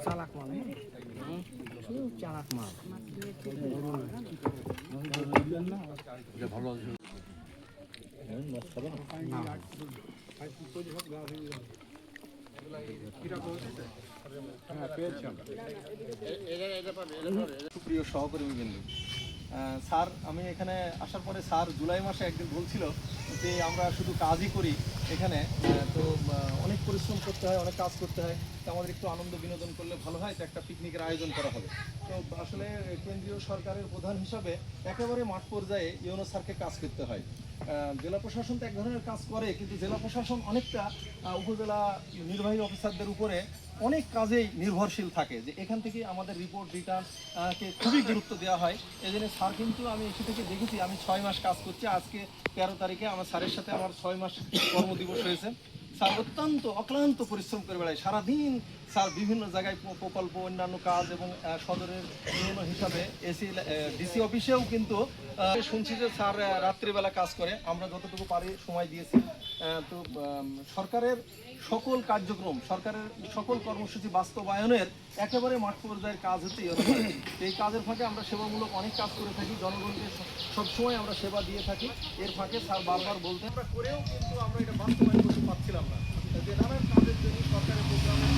চালাক মাল, খুব চালাক মাল। সুপ্রিয় সহকর্মীবৃন্দ, স্যার আমি এখানে আসার পরে স্যার জুলাই মাসে একদিন বলছিল যে আমরা শুধু কাজই করি এখানে, তো অনেক পরিশ্রম করতে হয়, অনেক কাজ করতে হয়, তো আমাদের একটু আনন্দ বিনোদন করলে ভালো হয়, তো একটা পিকনিকের আয়োজন করা হবে। তো আসলে কেন্দ্রীয় সরকারের প্রধান হিসাবে একেবারে মাঠ পর্যায়ে ইউনূস স্যারকে কাজ করতে হয়। জেলা প্রশাসন তো এক ধরনের কাজ করে, কিন্তু জেলা প্রশাসন অনেকটা উপজেলা নির্বাহী অফিসারদের উপরে অনেক কাজেই নির্ভরশীল থাকে, যে এখান থেকে আমাদের রিপোর্ট রিটার্নকে খুবই গুরুত্ব দেওয়া হয়। এই জন্য স্যার কিন্তু আমি এসে থেকে দেখেছি, আমি 6 মাস কাজ করছি, আজকে 13 তারিখে আমার স্যারের সাথে আমার 6 মাস কর্মদিবস হয়েছে। স্যার অত্যন্ত অক্লান্ত পরিশ্রম করে বেড়ায় সারাদিন। স্যার বিভিন্ন জায়গায় প্রকল্প, অন্যান্য কাজ এবং সদরের বিভিন্ন হিসাবে ডিসি অফিসেও কিন্তু শুনছি যে স্যার রাত্রিবেলা কাজ করে। আমরা যতটুকু পারি সময় দিয়েছি। তো সরকারের সকল কার্যক্রম, সরকারের সকল কর্মসূচি বাস্তবায়নের একেবারে মাঠ পর্যায়ের কাজ হচ্ছে এই কাজের ফাঁকে আমরা সেবামূলক অনেক কাজ করে থাকি, জনগণকে সবসময় আমরা সেবা দিয়ে থাকি। এর ফাঁকে স্যার বারবার বলতে আমরা করেও কিন্তু আমরা এটা বাস্তবায়ন করতে পারছিলাম না, যে নানান কাজের জন্য সরকারের প্রোগ্রামের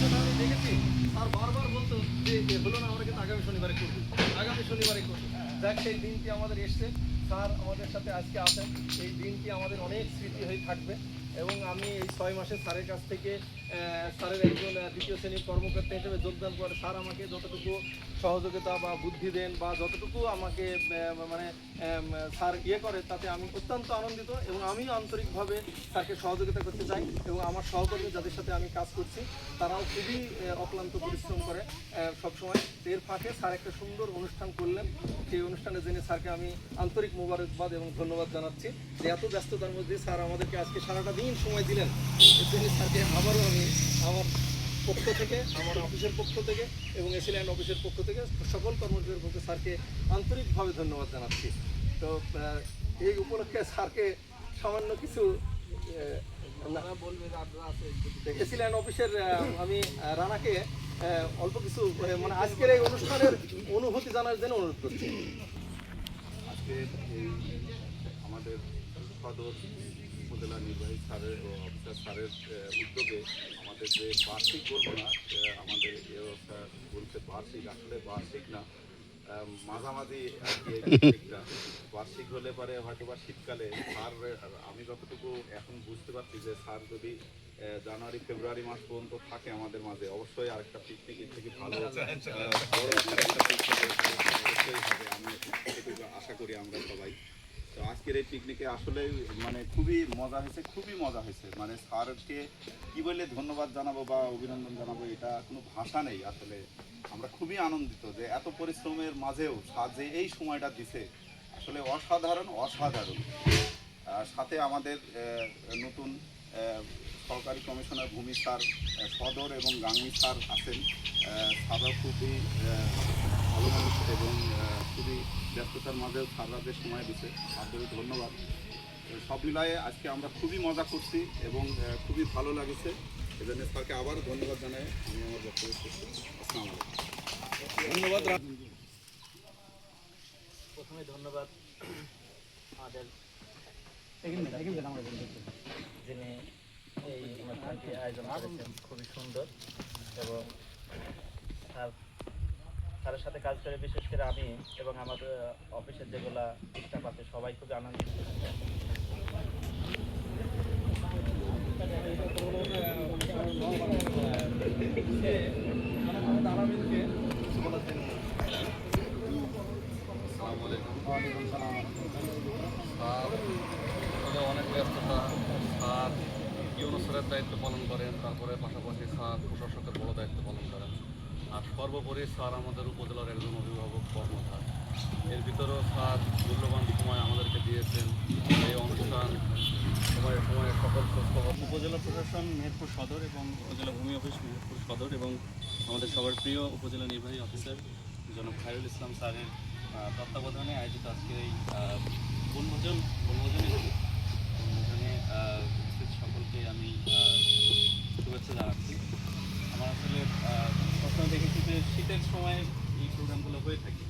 জন্য আমি দেখেছি স্যার বারবার বলতো যে হলো না, আমরা কিন্তু আগামী শনিবারে করবো, আগামী শনিবারে করবো। যাক, সেই দিনটি আমাদের এসছে, স্যার আমাদের সাথে আজকে আসেন, এই দিনটি আমাদের অনেক স্মৃতি হয়ে থাকবে। এবং আমি এই 6 মাসে স্যারের কাছ থেকে স্যারের একজন দ্বিতীয় শ্রেণীর কর্মকর্তা হিসেবে যোগদান করে স্যার আমাকে যতটুকু সহযোগিতা বা বুদ্ধি দেন বা যতটুকু আমাকে মানে স্যার করে, তাতে আমি অত্যন্ত আনন্দিত এবং আমিও আন্তরিকভাবে স্যারকে সহযোগিতা করতে চাই। এবং আমার সহকর্মী যাদের সাথে আমি কাজ করছি তারাও খুবই অক্লান্ত পরিশ্রম করে সবসময়। এর ফাঁকে স্যার একটা সুন্দর অনুষ্ঠান করলেন, সেই অনুষ্ঠানের জন্য স্যারকে আমি আন্তরিক মোবারকবাদ এবং ধন্যবাদ জানাচ্ছি, যে এত ব্যস্ততার মধ্যে স্যার আমাদেরকে আজকে সারাটা দিন সময় দিলেন। এর জন্য স্যারকে আবারও আমি আমার পক্ষ থেকে, আমার অফিসের পক্ষ থেকে এবং এসিল্যান্ড অফিসের পক্ষ থেকে সকল কর্মচারীদের পক্ষে স্যারকে আন্তরিকভাবে ধন্যবাদ জানাচ্ছি। তো এই উপলক্ষে স্যারকে সামান্য কিছু এসিল্যান্ড অফিসের আমি রানাকে অল্প কিছু মানে আজকের এই অনুষ্ঠানের অনুভূতি জানার জন্য অনুরোধ করছি। আজকে এই আমাদের সদর উপজেলা নির্বাহী স্যারের ও অফিসার স্যারের উদ্যোগে আমাদের যে বার্ষিক বলবো না, আমাদের এ ব্যবস্থা বলতে বার্ষিক, আসলে বার্ষিক না, মাঝামাঝি পিকনিকটা বার্ষিক হলে পরে হয়তো বা শীতকালে স্যার, আমি যতটুকু এখন বুঝতে পারছি যে স্যার যদি জানুয়ারি ফেব্রুয়ারি মাস পর্যন্ত থাকে আমাদের মাঝে, অবশ্যই আরেকটা পিকনিক থেকে ভালো বড় একটা পিকনিক অবশ্যই হবে, আমি এটুকু আশা করি আমরা সবাই। তো আজকের এই পিকনিকে আসলে মানে খুবই মজা হয়েছে, খুবই মজা হয়েছে। মানে স্যারকে কী বলে ধন্যবাদ জানাবো বা অভিনন্দন জানাবো, এটা কোনো ভাষা নেই। আসলে আমরা খুবই আনন্দিত যে এত পরিশ্রমের মাঝেও স্যার যে এই সময়টা দিছে, আসলে অসাধারণ অসাধারণ। সাথে আমাদের নতুন সহকারী কমিশনার ভূমি স্যার, সদর এবং গাঙ্গি স্যার আছেন। স্যারও খুবই ভালো মানুষ এবং খুবই ব্যস্ততার মাঝেও স্যাররাদের সময় দিচ্ছে, তাদের ধন্যবাদ। সব মিলায়ে আজকে আমরা খুবই মজা করছি এবং খুবই ভালো লাগছে। এজন্য স্যারকে আবার ধন্যবাদ জানাই আমি আমার বক্তব্য শেষ করছি। আসসালামু আলাইকুম। ধন্যবাদ। প্রথমে ধন্যবাদ আমাদের যিনি এই অনুষ্ঠানটি আয়োজন করেছেন, খুবই সুন্দর। এবং স্যারের সাথে কাজ করে বিশেষ করে আমি এবং আমার অফিসের যেগুলা স্টাফ আছে সবাই খুবই আনন্দিত। অনেক ব্যস্ততা, স্যার ইউনূস স্যারের দায়িত্ব পালন করেন, তারপরে পাশাপাশি স্যার প্রশাসকের বড় দায়িত্ব পালন করেন, আর সর্বোপরি স্যার আমাদের উপজেলার একজন অভিভাবক কর্মধার। এর ভিতরেও স্যার মূল্যবান সময় আমাদেরকে দিয়েছেন। এই অনুষ্ঠান সময়ে সময়ে সকল খোঁজখবর। উপজেলা প্রশাসন মেহেরপুর সদর এবং উপজেলা ভূমি অফিস মেহেরপুর সদর এবং আমাদের সবার প্রিয় উপজেলা নির্বাহী অফিসার জনাব খায়রুল ইসলাম স্যারের তত্ত্বাবধানে আয়োজিত আজকের এই বনভোজনে সকলকে আমি শীতের সময় এই প্রোগ্রামগুলো হয়ে থাকে।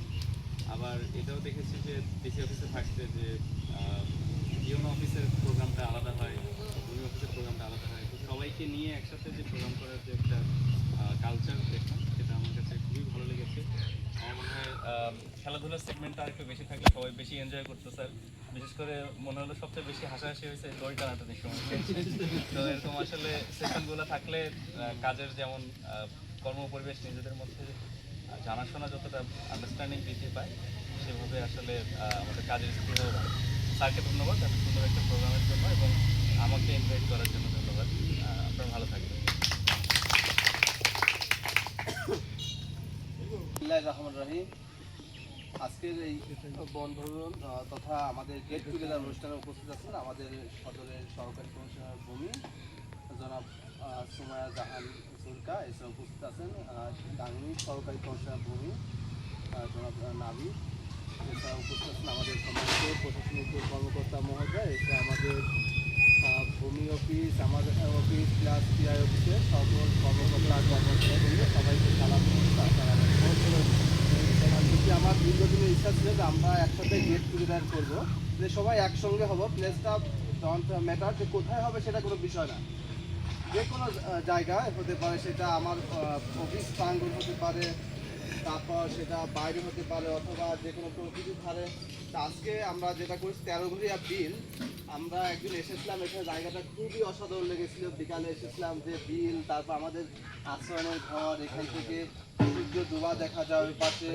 আবার এটাও দেখেছি যে ডিসি অফিসে থাকতে যে ইউনো অফিসের প্রোগ্রামটা আলাদা হয়, ভূমি অফিসের প্রোগ্রামটা আলাদা হয়, তো সবাইকে নিয়ে একসাথে যে প্রোগ্রাম করার যে একটা কালচার দেখলাম সেটা আমার কাছে খুবই ভালো লেগেছে। আমার মনে হয় খেলাধুলার সেগমেন্টটা আরেকটু বেশি থাকলে সবাই বেশি এনজয় করতো স্যার। বিশেষ করে মনে হলো সবচেয়ে বেশি হাসাহাসি হয়েছে দড়ি টানাটানির সময়। তো এরকম আসলে সেশনগুলো থাকলে কাজের যেমন কর্মপরিবেশ নিজেদের মধ্যে জানাশোনা যতটা আন্ডারস্ট্যান্ডিং বৃদ্ধি পায়, সেভাবে আসলে আমাদের কাজের স্পিডও বাড়ে। স্যারকে ধন্যবাদ এত সুন্দর একটা প্রোগ্রামের জন্য এবং আমাকে ইনভাইট করার জন্য ধন্যবাদ। আপনারা ভালো থাকবেন। রহমান রহিম। আজকের এই বনভবন তথা আমাদের গেট টুগেদার অনুষ্ঠানে উপস্থিত আছেন আমাদের সদরের সহকারী কমিশনার ভূমি জনাব সুমায়া জাহান সুলকা, এছাড়া উপস্থিত আছেন গাংনী সহকারী কমিশনার ভূমি জনাব নাবি, এছাড়া উপস্থিত আছেন আমাদের সম্মানিত প্রশাসনিক কর্মকর্তা মহোদয়, এছাড়া আমাদের ভূমি অফিস, আমাদের অফিস প্লাস পিআই অফিসের সকল কর্মকর্তা কর্মচারী সবাইকে সালাম। আমার দীর্ঘদিনের ইচ্ছা ছিল যে আমরা একসাথে গেট টুগেদার করবো, যে সবাই একসঙ্গে হবো। প্লেসটা ডোন্ট ম্যাটার, যে কোথায় হবে সেটা কোনো বিষয় না, যে কোনো জায়গায় হতে পারে, সেটা আমার অফিস প্রাঙ্গণ হতে পারে, তারপর সেটা বাইরে হতে পারে, অথবা যে কোনো প্রকৃতির ধারে। আজকে আমরা যেটা করছি 13 ঘড়িয়া বিল, আমরা একদিন এসেছিলাম, এখানে জায়গাটা খুবই অসাধারণ লেগেছিল। বিকালে এসেছিলাম যে বিল, তারপর আমাদের আশ্রমের ঘর, এখান থেকে সূর্য ডোবা দেখা যায় ওই পাশে,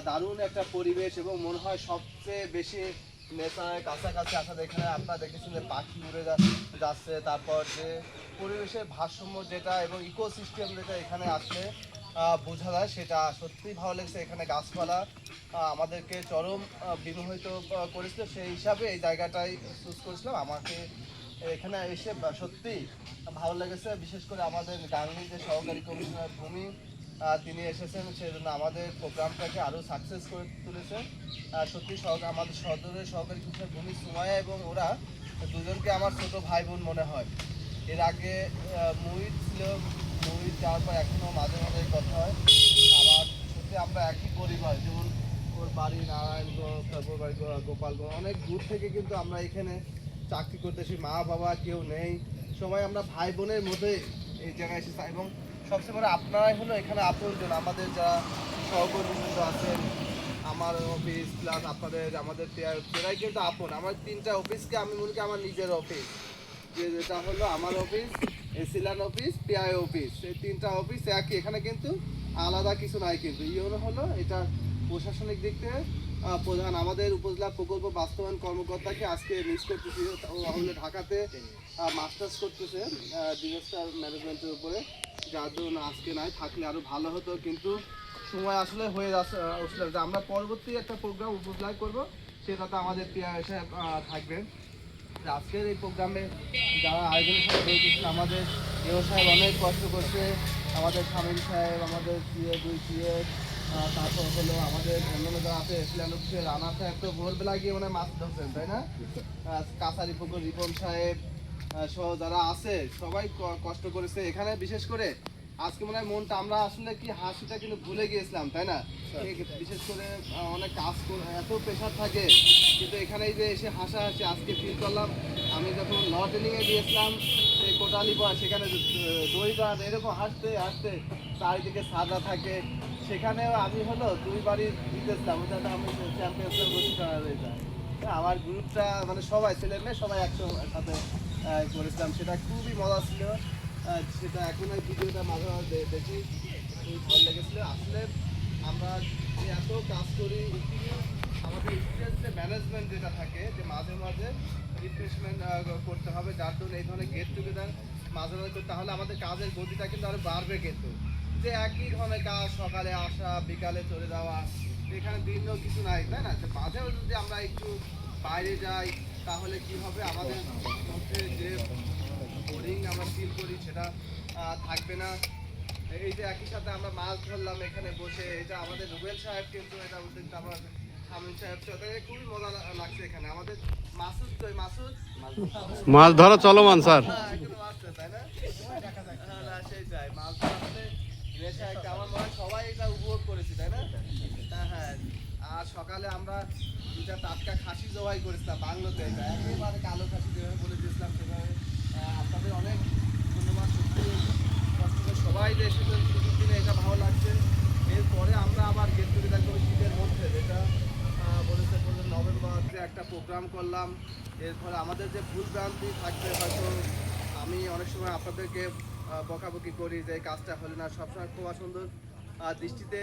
দারুণ একটা পরিবেশ এবং মনে হয় সবচেয়ে বেশি নেশায় কাছাকাছি আসা। এখানে আপনারা দেখেছেন যে পাখি উড়ে যাচ্ছে, তারপর যে পরিবেশের ভারসাম্য যেটা এবং ইকোসিস্টেম যেটা এখানে আসলে বোঝা যায়, সেটা সত্যিই ভালো লেগেছে। এখানে গাছপালা আমাদেরকে চরম বিমোহিত করেছিল, সেই হিসাবে এই জায়গাটাই চুজ করেছিলাম। আমাকে এখানে এসে সত্যিই ভালো লেগেছে, বিশেষ করে আমাদের গাংনী যে সহকারী কমিশনার ভূমি তিনি এসেছেন, সেজন্য আমাদের প্রোগ্রামটাকে আরও সাকসেস করে তুলেছে। সত্যি আমাদের সদরের সহকারী কমিশনার ভূমি সুমায়া এবং ওরা দুজনকে আমার ছোট ভাই বোন মনে হয়। এর আগে মুহিত ছিল, মুহিত যাওয়ার পর এখনও মাঝে মাঝে কথা হয়। আবার সত্যি আমরা একই পরিবার, যেমন ওর বাড়ি নারায়ণগঞ্জ, তারপর বাড়ি গোপালগঞ্জ, অনেক দূর থেকে কিন্তু আমরা এখানে চাকরি করতেছি, মা বাবা কেউ নেই, সবাই আমরা ভাই বোনের মধ্যে এই জায়গায় এসেছি। এবং সবচেয়ে বড় আপনারাই হলো এখানে আপনজন, আমাদের যারা সহকর্মীবৃন্দ আছেন, আমার অফিস প্লাস আপনাদের আমাদের এরাই কিন্তু আপন। আমার 3টা অফিসকে আমি মনে করি আমার নিজের অফিস, যেটা হলো আমার অফিস, এসিলান অফিস, পিআই অফিস, এই 3টা অফিস একই, এখানে কিন্তু আলাদা কিছু নাই। কিন্তু ইউনো হলো এটা প্রশাসনিক দিক থেকে প্রধান আমাদের উপজেলা প্রকল্প বাস্তবায়ন কর্মকর্তাকে আজকে মিস করতেছি। ও হলো ঢাকাতে মাস্টার্স করতেছে ডিজাস্টার ম্যানেজমেন্টের উপরে, যার জন্য আজকে নাই, থাকলে আরও ভালো হতো। কিন্তু সময় আসলে হয়ে যাচ্ছে যে আমরা পরবর্তী একটা প্রোগ্রাম উপজেলায় করবো, সেটাতে আমাদের পিআই সাহেব থাকবেন। আজকের এই প্রোগ্রামে যারা আয়োজনের সাথে রয়েছে, আমাদের এও সাহেব অনেক কষ্ট করছে, আমাদের শামীম সাহেব, আমাদের সিএ 2 সিএ, তারপর হলো আমাদের অন্যান্য যারা আছে এসিলান অফিসের রানা সাহেব, তো ভোরবেলা গিয়ে মানে মাছ ধরছেন, তাই না? কাছারি পুকুর রিপন সাহেব সহ যারা আছে সবাই কষ্ট করেছে এখানে। বিশেষ করে আজকে মনে হয় মনটা, আমরা আসলে কি হাসিটা কিন্তু ভুলে গিয়েছিলাম, তাই না? বিশেষ করে অনেক কাজ এত প্রেশার থাকে, কিন্তু এখানে যে এসে হাসাহাসি আজকে ফিল করলাম। আমি যখন ল ট্রেনিংয়ে গিয়েছিলাম সেই কোটালি পর, সেখানে দই গান এরকম হাসতে হাসতে চারিদিকে সাদা থাকে, সেখানেও আমি হলো 2 বাড়ি জিতেছিলাম, ওটাতে আমি চ্যাম্পিয়ন্স ঘোষিত হয়েছে। আমার গ্রুপটা মানে সবাই ছেলে মেয়ে সবাই একসাথে করেছিলাম, সেটা খুবই মজা ছিল। সেটা এখন ওই ভিডিওটা মাঝে মাঝে দেখি, খুবই ভালো লেগেছিলো। আসলে আমরা যে এত কাজ করি, আমাদের এক্সপিরিয়েন্সে ম্যানেজমেন্ট যেটা থাকে, যে মাঝে মাঝে রিফ্রেশমেন্ট করতে হবে, যার জন্য এই ধরনের গেট টুগেদার মাঝে মাঝে করতে, তাহলে আমাদের কাজের গতিটা কিন্তু আরও বাড়বে। কিন্তু যে একই ধরনের কাজ, সকালে আসা বিকালে চলে যাওয়া, এখানে ভিন্ন কিছু নাই, তাই না? মাঝেও যদি আমরা একটু বাইরে যাই, তাহলে কি হবে, আমাদের মধ্যে যে বোরিং আমরা ফিল করি সেটা থাকবে না। এই যে একই সাথে আমরা মাছ ধরলাম এখানে বসে, এটা আমাদের রুবেল সাহেব কিন্তু এটা বলতে আমার শামীম সাহেব, খুবই মজা লাগছে এখানে। আমাদের মাসুদ তো, মাসুদ মাছ ধরা চলমান স্যার। এখনো আসছে, তাই না? সেটাই মাছ ধরা আসলে আমার মনে হয় সবাই এটা উপভোগ করেছি, তাই না? হ্যাঁ হ্যাঁ। আর সকালে আমরা দুটা টাটকা খাসি জবাই করেছিলাম বাংলোতে, এটা একেবারে কালো খাসি যেভাবে বলে দিয়েছিলাম সেভাবে। আপনাদের অনেক ধন্যবাদ, সত্যি কষ্ট করে সবাই যে এসেছেন ছুটির দিনে, এটা ভালো লাগছে। এরপরে আমরা আবার গেট টুগেদার করি শীতের মধ্যে, যেটা বলেছে নভেম্বরে একটা প্রোগ্রাম করলাম। এরপরে আমাদের যে ভুল ভ্রান্তি থাকবে, হয়তো আমি অনেক সময় আপনাদেরকে বকাবকি করি যে এই কাজটা হলে না, সবসময় খুব সুন্দর দৃষ্টিতে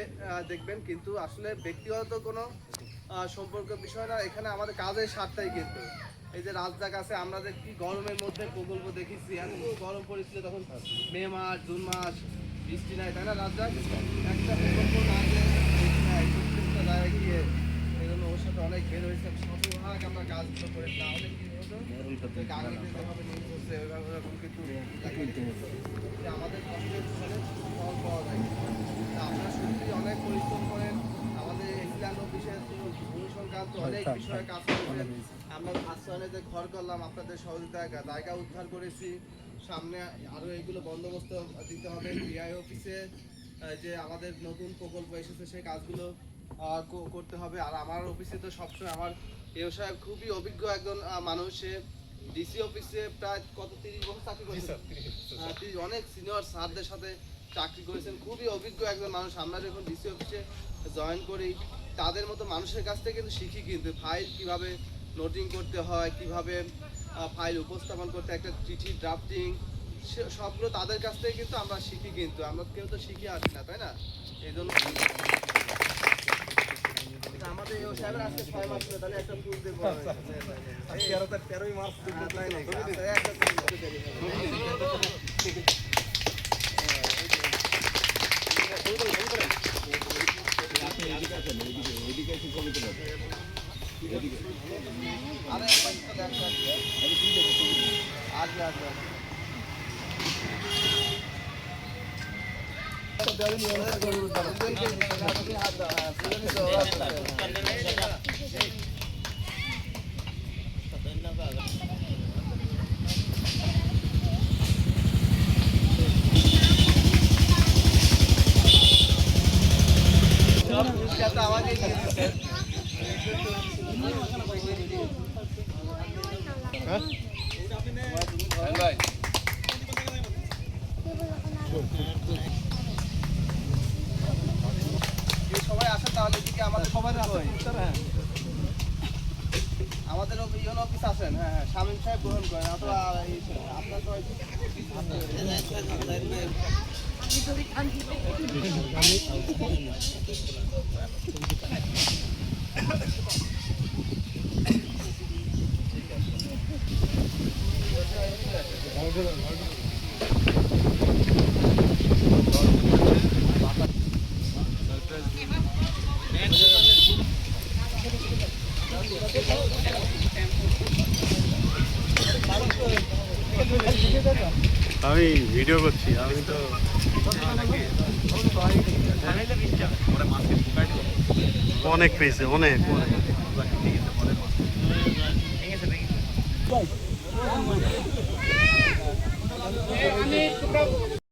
দেখবেন, কিন্তু আসলে ব্যক্তিগত কোনো সম্পর্ক বিষয় না, এখানে আমাদের কাজের স্বার্থটাই। কিন্তু এই যে রাজদাক আছে, আমরা যে কি গরমের মধ্যে প্রকল্প দেখেছি, এত গরম পড়েছিল তখন, মে মাস জুন মাস, বৃষ্টি নাই, তাই না রাজদাক? একটা প্রকল্প না যে বৃষ্টি নাই, প্রত্যেকটা জায়গায় গিয়ে এই জন্য ওর সাথে অনেক বের হয়েছে, শতভাগ আমরা কাজগুলো করে না হলে কি হতো, গাড়িতে যেভাবে নিয়ে করছে ওইভাবে ওরকম কিন্তু আমাদের কষ্টের ফলে ফল পাওয়া যায়। আপনারা সত্যি অনেক পরিশ্রম করেন, আমাদের এক্সিডেন্ট অফিসে ভূমি সংক্রান্ত অনেক বিষয়ে কাজ করেছেন। আমরা আশ্রয়নে যে ঘর করলাম আপনাদের সহযোগিতায়, জায়গা উদ্ধার করেছি, সামনে আরও এইগুলো বন্দোবস্ত দিতে হবে। বিআই অফিসে যে আমাদের নতুন প্রকল্প এসেছে সেই কাজগুলো করতে হবে। আর আমার অফিসে তো সবসময় আমার এও সাহেব খুবই অভিজ্ঞ একজন মানুষ, সে ডিসি অফিসে প্রায় 30 বছর চাকরি করেছেন, অনেক সিনিয়র স্যারদের সাথে চাকরি করেছেন, খুবই অভিজ্ঞ একজন মানুষ। আমরা যখন ডিসি অফিসে জয়েন করি, তাদের মতো মানুষের কাছ থেকে কিন্তু শিখি, কিন্তু ফাইল কিভাবে নোটিং করতে হয়, কিভাবে ফাইল উপস্থাপন করতে, একটা চিঠি ড্রাফটিং, সবগুলো তাদের কাছ থেকে কিন্তু আমরা শিখি, কিন্তু আমরা কেউ তো শিখে আসি না, তাই না? এই জন্য আমাদের এই সাহেবের আজকে 6 মাস হলো, তাহলে একটা ফুল দেবো। 13ই মার্চ তাই নাকি? একটা ফুল দেবো। আরে আসবে আসবে। আমাকে সবাই আসেন তাহলে, এদিকে আমাদের সবাই আমাদের ইউন অফিস আসেন। হ্যাঁ হ্যাঁ, শামীম সাহেব গ্রহণ করেন, অথবা আপনার আমি ভিডিও করছি, আমি তো অনেক পেয়েছে, অনেক অনেক